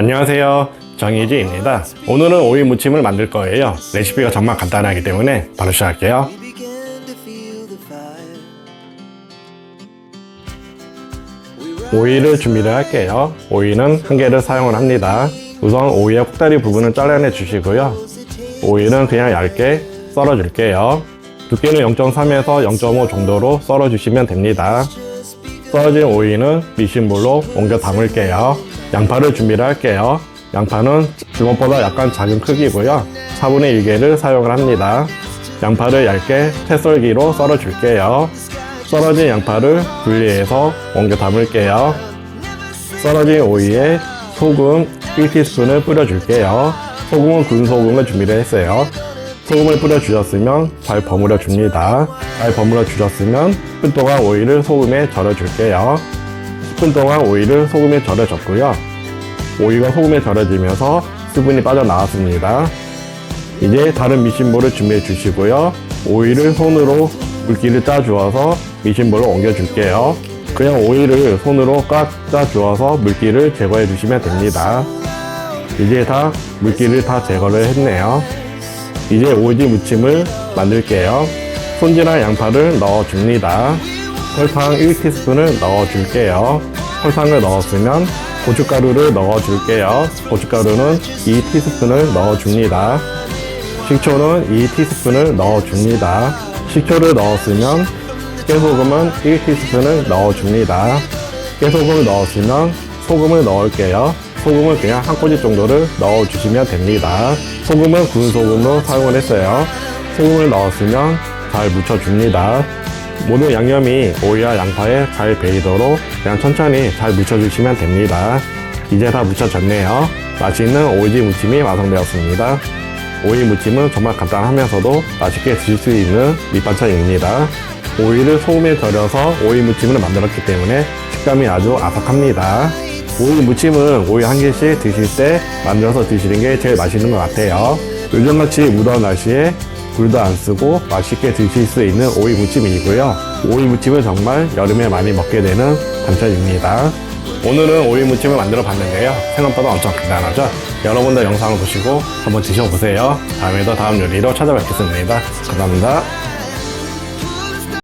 안녕하세요, 정희지입니다. 오늘은 오이 무침을 만들 거예요. 레시피가 정말 간단하기 때문에 바로 시작할게요. 오이를 준비를 할게요. 오이는 한 개를 사용을 합니다. 우선 오이의 꼭다리 부분을 잘라내 주시고요. 오이는 그냥 얇게 썰어 줄게요. 두께는 0.3에서 0.5 정도로 썰어 주시면 됩니다. 썰어진 오이는 미신물로 옮겨 담을게요. 양파를 준비를 할게요. 양파는 주먹보다 약간 작은 크기고요. 4분의 1개를 사용을 합니다. 양파를 얇게 채썰기로 썰어 줄게요. 썰어진 양파를 분리해서 옮겨 담을게요. 썰어진 오이에 소금 1티스푼을 뿌려 줄게요. 소금은 군 소금을 준비를 했어요. 소금을 뿌려 주셨으면 잘 버무려 줍니다. 잘 버무려 주셨으면 10분 동안 오이를 소금에 절여 줄게요. 10분 동안 오이를 소금에 절여 줬고요. 오이가 소금에 절여지면서 수분이 빠져나왔습니다. 이제 다른 미신물을 준비해 주시고요. 오이를 손으로 물기를 짜 주어서 미신물로 옮겨 줄게요. 그냥 오이를 손으로 꽉 짜 주어서 물기를 제거해 주시면 됩니다. 이제 다 물기를 다 제거를 했네요. 이제 오이 무침을 만들게요. 손질한 양파를 넣어 줍니다. 설탕 1티스푼을 넣어 줄게요. 설탕을 넣었으면 고춧가루를 넣어 줄게요. 고춧가루는 2티스푼을 넣어 줍니다. 식초는 2티스푼을 넣어 줍니다. 식초를 넣었으면 깨소금은 1티스푼을 넣어 줍니다. 깨소금을 넣었으면 소금을 넣을게요. 소금을 그냥 한 꼬집 정도를 넣어 주시면 됩니다. 소금은 군 소금으로 사용을 했어요. 소금을 넣었으면 잘 묻혀 줍니다. 모든 양념이 오이와 양파에 잘 배이도록 그냥 천천히 잘 묻혀주시면 됩니다. 이제 다 묻혀졌네요. 맛있는 오이지 무침이 완성되었습니다. 오이 무침은 정말 간단하면서도 맛있게 드실 수 있는 밑반찬입니다. 오이를 소금에 절여서 오이 무침을 만들었기 때문에 식감이 아주 아삭합니다. 오이 무침은 오이 한 개씩 드실 때 만들어서 드시는 게 제일 맛있는 것 같아요. 요즘같이 무더운 날씨에 불도 안 쓰고 맛있게 드실 수 있는 오이 무침이고요. 오이 무침은 정말 여름에 많이 먹게 되는 반찬입니다. 오늘은 오이 무침을 만들어 봤는데요. 생각보다 엄청 간단하죠? 여러분도 영상을 보시고 한번 드셔보세요. 다음에도 다음 요리로 찾아뵙겠습니다. 감사합니다.